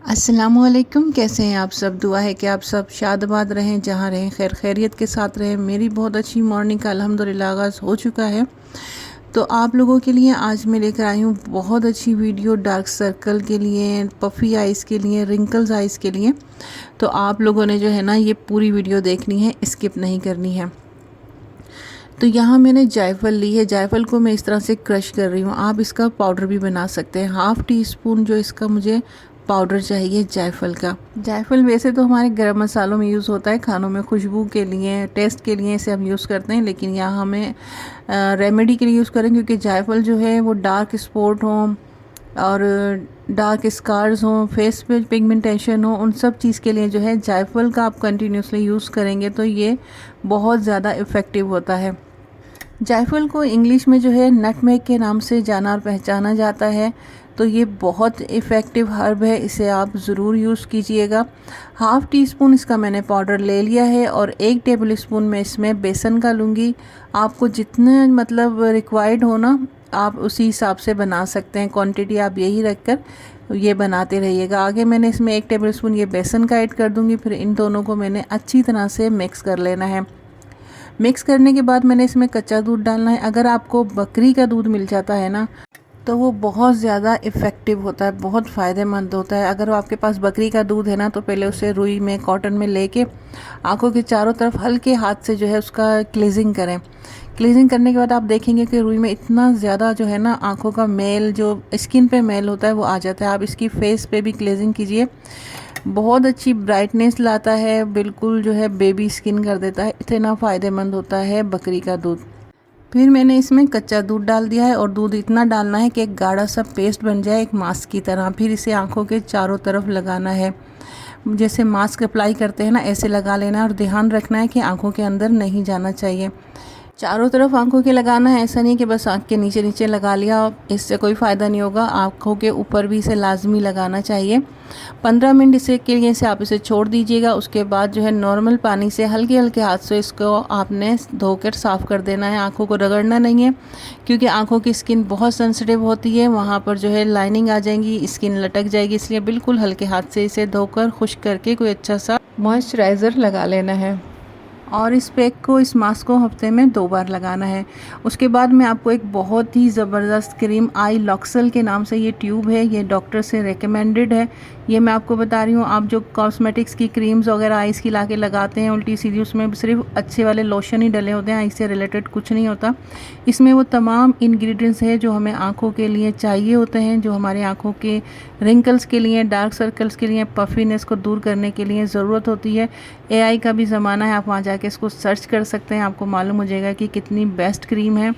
अस्सलामुअलैकुम। कैसे हैं आप सब? दुआ है कि आप सब शादबाद रहें, जहाँ रहें खैर खैरियत के साथ रहें। मेरी बहुत अच्छी मॉर्निंग का अल्हम्दुलिल्लाह आगाज़ हो चुका है। तो आप लोगों के लिए आज मैं लेकर आई हूँ बहुत अच्छी वीडियो डार्क सर्कल के लिए, पफ़ी आइज़ के लिए, रिंकल्स आइज़ के लिए। तो आप लोगों ने जो है ना ये पूरी वीडियो देखनी है, स्किप नहीं करनी है। तो यहाँ मैंने जायफल ली है। जायफल को मैं इस तरह से क्रश कर रही हूँ। आप इसका पाउडर भी बना सकते हैं। हाफ़ टी स्पून जो इसका मुझे पाउडर चाहिए जायफल का। जायफल वैसे तो हमारे गरम मसालों में यूज़ होता है, खानों में खुशबू के लिए, टेस्ट के लिए इसे हम यूज़ करते हैं, लेकिन यहाँ हमें रेमेडी के लिए यूज़ करें, क्योंकि जायफल जो है वो डार्क स्पॉट हो और डार्क स्कार्स हों, फेस पे पिगमेंटेशन हो, उन सब चीज़ के लिए जो है जायफल का आप कंटिन्यूसली यूज़ करेंगे तो ये बहुत ज़्यादा इफ़ेक्टिव होता है। जायफल को इंग्लिश में जो है नटमेग के नाम से जाना और पहचाना जाता है। तो ये बहुत इफ़ेक्टिव हर्ब है, इसे आप ज़रूर यूज़ कीजिएगा। हाफ़ टी स्पून इसका मैंने पाउडर ले लिया है और 1 टेबल स्पून मैं इसमें बेसन का लूँगी। आपको जितने मतलब रिक्वायर्ड हो ना, आप उसी हिसाब से बना सकते हैं। क्वांटिटी आप यही रख कर ये बनाते रहिएगा। आगे मैंने इसमें 1 टेबल स्पून ये बेसन का ऐड कर दूँगी। फिर इन दोनों को मैंने अच्छी तरह से मिक्स कर लेना है। मिक्स करने के बाद मैंने इसमें कच्चा दूध डालना है। अगर आपको बकरी का दूध मिल जाता है ना, तो वो बहुत ज़्यादा इफ़ेक्टिव होता है, बहुत फ़ायदेमंद होता है। अगर आपके पास बकरी का दूध है ना, तो पहले उसे रुई में, कॉटन में लेके आँखों के चारों तरफ हल्के हाथ से जो है उसका क्लीजिंग करें। क्लीजिंग करने के बाद आप देखेंगे कि रुई में इतना ज़्यादा जो है ना आँखों का मैल, जो स्किन पे मैल होता है वो आ जाता है। आप इसकी फेस पे भी क्लीजिंग कीजिए, बहुत अच्छी ब्राइटनेस लाता है, बिल्कुल जो है बेबी स्किन कर देता है। इतना फ़ायदेमंद होता है बकरी का दूध। फिर मैंने इसमें कच्चा दूध डाल दिया है और दूध इतना डालना है कि एक गाढ़ा सा पेस्ट बन जाए, एक मास्क की तरह। फिर इसे आँखों के चारों तरफ लगाना है, जैसे मास्क अप्लाई करते हैं ना, ऐसे लगा लेना है। और ध्यान रखना है कि आँखों के अंदर नहीं जाना चाहिए। चारों तरफ आंखों के लगाना है, ऐसा नहीं कि बस आँख के नीचे नीचे लगा लिया, इससे कोई फ़ायदा नहीं होगा। आँखों के ऊपर भी इसे लाजमी लगाना चाहिए। 15 मिनट इसे के लिए आप इसे छोड़ दीजिएगा। उसके बाद जो है नॉर्मल पानी से हल्के हल्के हाथ से इसको आपने धोकर साफ़ कर देना है। आँखों को रगड़ना नहीं है, क्योंकि आँखों की स्किन बहुत सेंसिटिव होती है, वहाँ पर जो है लाइनिंग आ जाएगी, स्किन लटक जाएगी। इसलिए बिल्कुल हल्के हाथ से इसे धोकर खुश्क करके कोई अच्छा सा मॉइस्चराइज़र लगा लेना है। और इस पैक को, इस मास्क को हफ्ते में 2 बार लगाना है। उसके बाद मैं आपको एक बहुत ही ज़बरदस्त क्रीम, आई लॉक्सल के नाम से ये ट्यूब है, ये डॉक्टर से रिकमेंडेड है। ये मैं आपको बता रही हूँ। आप जो कॉस्मेटिक्स की क्रीम्स वगैरह आइज़ की लाके लगाते हैं उल्टी सीधी, उसमें सिर्फ अच्छे वाले लोशन ही डले होते हैं, आइज़ से रिलेटेड कुछ नहीं होता। इसमें वो तमाम इंग्रेडिएंट्स है जो हमें आँखों के लिए चाहिए होते हैं, जो हमारे आँखों के रिंकल्स के लिए, डार्क सर्कल्स के लिए, पफीनेस को दूर करने के लिए ज़रूरत होती है। एआई का भी ज़माना है, आप वहाँ जाके इसको सर्च कर सकते हैं, आपको मालूम हो जाएगा कि कितनी बेस्ट क्रीम है।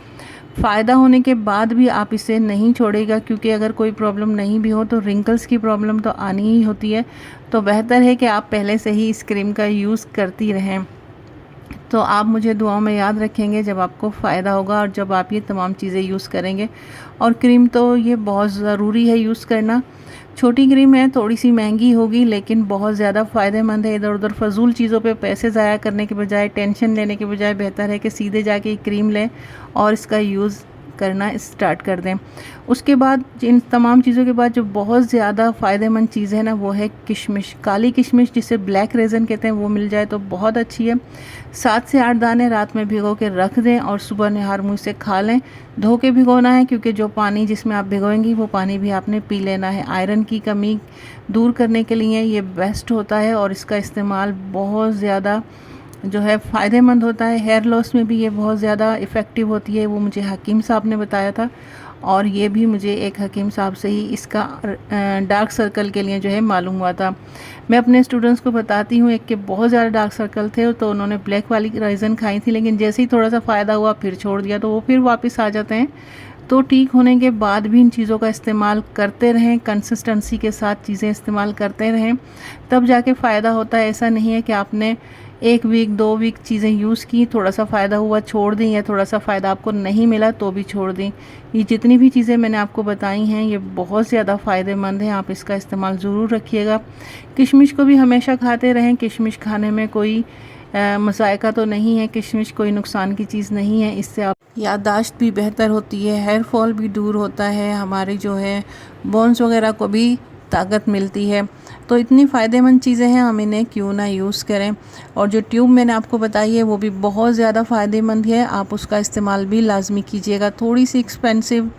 फ़ायदा होने के बाद भी आप इसे नहीं छोड़ेगा, क्योंकि अगर कोई प्रॉब्लम नहीं भी हो तो रिंकल्स की प्रॉब्लम तो आनी ही होती है। तो बेहतर है कि आप पहले से ही इस क्रीम का यूज़ करती रहें। तो आप मुझे दुआओं में याद रखेंगे जब आपको फ़ायदा होगा और जब आप ये तमाम चीज़ें यूज़ करेंगे। और क्रीम तो ये बहुत ज़रूरी है यूज़ करना। छोटी क्रीम है, थोड़ी सी महंगी होगी, लेकिन बहुत ज़्यादा फ़ायदेमंद है। इधर उधर फ़जूल चीज़ों पे पैसे ज़ाया करने के बजाय, टेंशन लेने के बजाय बेहतर है कि सीधे जाके ये क्रीम लें और इसका यूज़ करना स्टार्ट कर दें। उसके बाद इन तमाम चीज़ों के बाद जो बहुत ज़्यादा फ़ायदेमंद चीज़ है ना, वो है किशमिश। काली किशमिश, जिसे ब्लैक रेज़न कहते हैं, वो मिल जाए तो बहुत अच्छी है। 7 से 8 दाने रात में भिगो के रख दें और सुबह नहार मुँह से खा लें। धो के भिगोना है, क्योंकि जो पानी जिसमें आप भिगोएंगी वो पानी भी आपने पी लेना है। आयरन की कमी दूर करने के लिए ये बेस्ट होता है और इसका इस्तेमाल बहुत ज़्यादा जो है फ़ायदेमंद होता है। हेयर लॉस में भी ये बहुत ज़्यादा इफ़ेक्टिव होती है, वो मुझे हकीम साहब ने बताया था। और ये भी मुझे एक हकीम साहब से ही इसका डार्क सर्कल के लिए जो है मालूम हुआ था। मैं अपने स्टूडेंट्स को बताती हूँ, एक के बहुत ज़्यादा डार्क सर्कल थे तो उन्होंने ब्लैक वाली राइज़न खाई थी, लेकिन जैसे ही थोड़ा सा फ़ायदा हुआ फिर छोड़ दिया, तो वो फिर वापस आ जाते हैं। तो ठीक होने के बाद भी इन चीज़ों का इस्तेमाल करते रहें, कंसिस्टेंसी के साथ चीज़ें इस्तेमाल करते रहें, तब जाके फ़ायदा होता है। ऐसा नहीं है कि आपने 1 वीक 2 वीक चीज़ें यूज़ की, थोड़ा सा फ़ायदा हुआ छोड़ दी, या थोड़ा सा फ़ायदा आपको नहीं मिला तो भी छोड़ दी। ये जितनी भी चीज़ें मैंने आपको बताई हैं ये बहुत ज़्यादा फ़ायदेमंद हैं, आप इसका इस्तेमाल ज़रूर रखिएगा। किशमिश को भी हमेशा खाते रहें। किशमिश खाने में कोई मज़ायका तो नहीं है, किशमिश कोई नुकसान की चीज़ नहीं है। इससे आप याददाश्त भी बेहतर होती है, हेयर फॉल भी दूर होता है, हमारे जो है बोन्स वगैरह को भी ताकत मिलती है। तो इतनी फ़ायदेमंद चीज़ें हैं, हम इन्हें क्यों ना यूज़ करें। और जो ट्यूब मैंने आपको बताई है वो भी बहुत ज़्यादा फ़ायदेमंद है, आप उसका इस्तेमाल भी लाजमी कीजिएगा। थोड़ी सी एक्सपेंसिव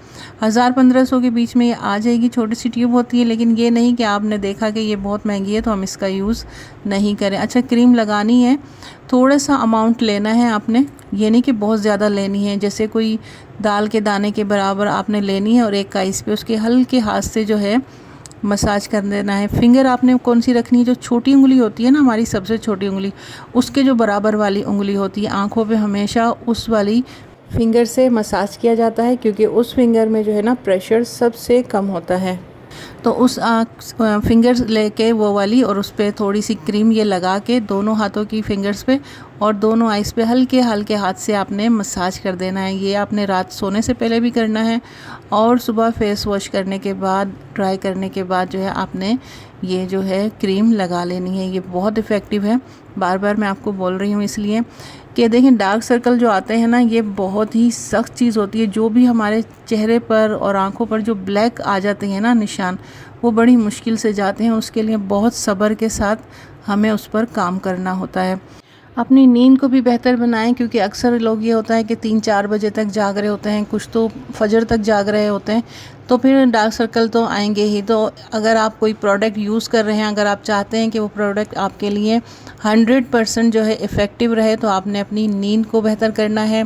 1000-1500 के बीच में ये आ जाएगी, छोटी सी ट्यूब होती है, लेकिन ये नहीं कि आपने देखा कि ये बहुत महंगी है तो हम इसका यूज़ नहीं करें। अच्छा, क्रीम लगानी है, थोड़ा सा अमाउंट लेना है आपने, ये नहीं कि बहुत ज़्यादा लेनी है, जैसे कोई दाल के दाने के बराबर आपने लेनी है और एक काइस पे उसके हल्के हाथ से जो है मसाज कर देना है। फिंगर आपने कौन सी रखनी है, जो छोटी उंगली होती है ना हमारी, सबसे छोटी उंगली, उसके जो बराबर वाली उंगली होती है आँखों पे, हमेशा उस वाली फिंगर से मसाज किया जाता है, क्योंकि उस फिंगर में जो है ना प्रेशर सबसे कम होता है। तो उस फिंगर्स लेके वो वाली, और उस पर थोड़ी सी क्रीम ये लगा के दोनों हाथों की फिंगर्स पे और दोनों आइस पे हल्के हल्के हाथ से आपने मसाज कर देना है। ये आपने रात सोने से पहले भी करना है और सुबह फेस वॉश करने के बाद, ड्राई करने के बाद जो है आपने ये जो है क्रीम लगा लेनी है। ये बहुत इफ़ेक्टिव है, बार बार मैं आपको बोल रही हूँ इसलिए कि देखें, डार्क सर्कल जो आते हैं ना, ये बहुत ही सख्त चीज़ होती है। जो भी हमारे चेहरे पर और आँखों पर जो ब्लैक आ जाते हैं ना निशान, वो बड़ी मुश्किल से जाते हैं। उसके लिए बहुत सब्र के साथ हमें उस पर काम करना होता है। अपनी नींद को भी बेहतर बनाएं, क्योंकि अक्सर लोग ये होता है कि 3-4 बजे तक जाग रहे होते हैं, कुछ तो फजर तक जाग रहे होते हैं, तो फिर डार्क सर्कल तो आएंगे ही। तो अगर आप कोई प्रोडक्ट यूज़ कर रहे हैं, अगर आप चाहते हैं कि वो प्रोडक्ट आपके लिए 100% जो है इफ़ेक्टिव रहे, तो आपने अपनी नींद को बेहतर करना है।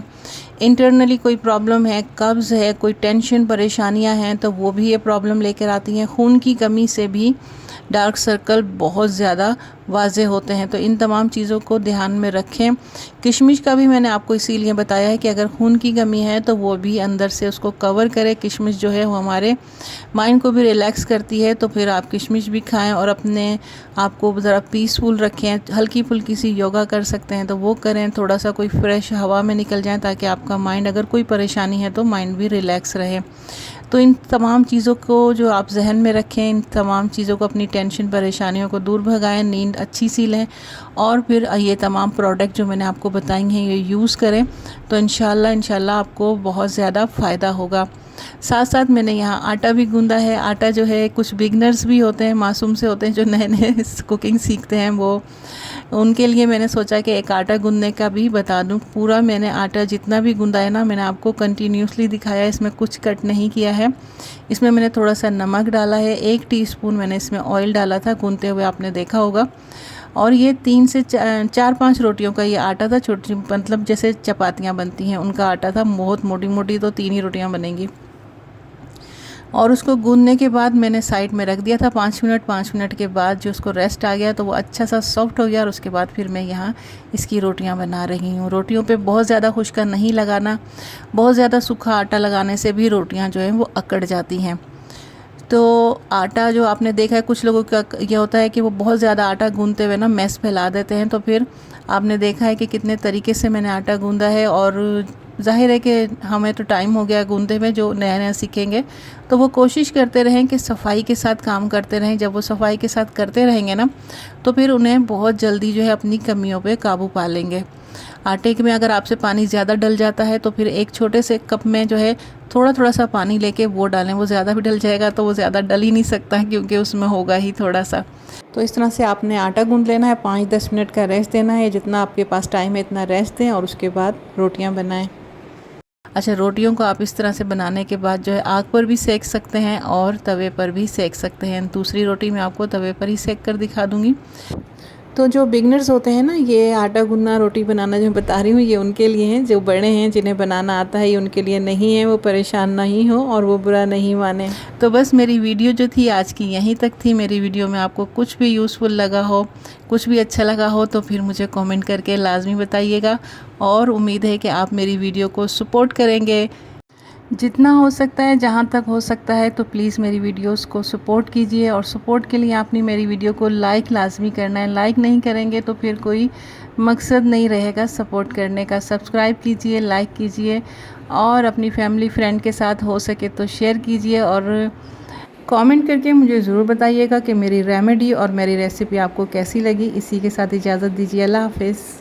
इंटरनली कोई प्रॉब्लम है, कब्ज़ है, कोई टेंशन परेशानियां हैं, तो वो भी ये प्रॉब्लम लेकर आती हैं। खून की कमी से भी डार्क सर्कल बहुत ज़्यादा वाज़े होते हैं, तो इन तमाम चीज़ों को ध्यान में रखें। किशमिश का भी मैंने आपको इसीलिए बताया है कि अगर खून की कमी है तो वो भी अंदर से उसको कवर करे। किशमिश जो है वो हमारे माइंड को भी रिलैक्स करती है, तो फिर आप किशमिश भी खाएं और अपने आप को ज़रा पीसफुल रखें। हल्की फुल्की सी योगा कर सकते हैं तो वो करें, थोड़ा सा कोई फ्रेश हवा में निकल जाएं, ताकि आपका माइंड, अगर कोई परेशानी है तो माइंड भी रिलैक्स रहे। तो इन तमाम चीज़ों को जो आप जहन में रखें, इन तमाम चीज़ों को, अपनी टेंशन परेशानियों को दूर भगाएं, नींद अच्छी सी लें और फिर ये तमाम प्रोडक्ट जो मैंने आपको बताई हैं ये यूज़ करें, तो इंशाल्लाह आपको बहुत ज़्यादा फ़ायदा होगा। साथ साथ मैंने यहाँ आटा भी गूंदा है। आटा जो है, कुछ बिगनर्स भी होते हैं, मासूम से होते हैं, जो नए नए कुकिंग सीखते हैं, वो उनके लिए मैंने सोचा कि एक आटा गूंदने का भी बता दूं। पूरा मैंने आटा जितना भी गूंदा है ना, मैंने आपको कंटिन्यूसली दिखाया, इसमें कुछ कट नहीं किया है। इसमें मैंने थोड़ा सा नमक डाला है, 1 टीस्पून मैंने इसमें ऑयल डाला था गूंदते हुए, आपने देखा होगा। और ये 3 से 4-5 रोटियों का ये आटा था, छोटी, मतलब जैसे चपातियाँ बनती हैं उनका आटा था, बहुत मोटी मोटी, तो 3 ही रोटियाँ बनेंगी। और उसको गूंदने के बाद मैंने साइड में रख दिया था 5 मिनट। 5 मिनट के बाद जो उसको रेस्ट आ गया तो वो अच्छा सा सॉफ्ट हो गया, और उसके बाद फिर मैं यहाँ इसकी रोटियाँ बना रही हूँ। रोटियों पे बहुत ज़्यादा खुश्का नहीं लगाना, बहुत ज़्यादा सूखा आटा लगाने से भी रोटियाँ जो हैं वो अकड़ जाती हैं। तो आटा जो आपने देखा है, कुछ लोगों का ये होता है कि वो बहुत ज़्यादा आटा गूंदते हुए ना मैस फैला देते हैं, तो फिर आपने देखा है कि कितने तरीके से मैंने आटा गूंदा है। और ज़ाहिर है कि हमें तो टाइम हो गया गूंदते हुए, जो नया नया सीखेंगे तो वो कोशिश करते रहें कि सफाई के साथ काम करते रहें। जब वो सफाई के साथ करते रहेंगे ना, तो फिर उन्हें बहुत जल्दी जो है अपनी कमियों पे काबू पा लेंगे। आटे में अगर आपसे पानी ज़्यादा डल जाता है तो फिर एक छोटे से कप में जो है थोड़ा थोड़ा सा पानी लेके वो डालें। वो ज़्यादा भी डल जाएगा तो वो ज़्यादा डल ही नहीं सकता, क्योंकि उसमें होगा ही थोड़ा सा। तो इस तरह से आपने आटा गूंद लेना है, 5-10 मिनट का रेस्ट देना है, जितना आपके पास टाइम है इतना रेस्ट दें, और उसके बाद रोटियां बनाएं। अच्छा, रोटियों को आप इस तरह से बनाने के बाद जो है आग पर भी सेक सकते हैं और तवे पर भी सेक सकते हैं। दूसरी रोटी मैं आपको तवे पर ही सेक कर दिखा दूँगी। तो जो बिगनर्स होते हैं ना, ये आटा गूंदना, रोटी बनाना जो मैं बता रही हूँ, ये उनके लिए हैं। जो बड़े हैं, जिन्हें बनाना आता है, ये उनके लिए नहीं है। वो परेशान नहीं हो और वो बुरा नहीं माने। तो बस मेरी वीडियो जो थी आज की यहीं तक थी। मेरी वीडियो में आपको कुछ भी यूज़फुल लगा हो, कुछ भी अच्छा लगा हो, तो फिर मुझे कमेंट करके लाजमी बताइएगा। और उम्मीद है कि आप मेरी वीडियो को सपोर्ट करेंगे जितना हो सकता है, जहाँ तक हो सकता है। तो प्लीज़ मेरी वीडियोस को सपोर्ट कीजिए, और सपोर्ट के लिए आपने मेरी वीडियो को लाइक लाजमी करना है। लाइक नहीं करेंगे तो फिर कोई मकसद नहीं रहेगा सपोर्ट करने का। सब्सक्राइब कीजिए, लाइक कीजिए, और अपनी फैमिली फ्रेंड के साथ हो सके तो शेयर कीजिए। और कमेंट करके मुझे ज़रूर बताइएगा कि मेरी रेमेडी और मेरी रेसिपी आपको कैसी लगी। इसी के साथ इजाज़त दीजिए। अल्लाह हाफ़िज़।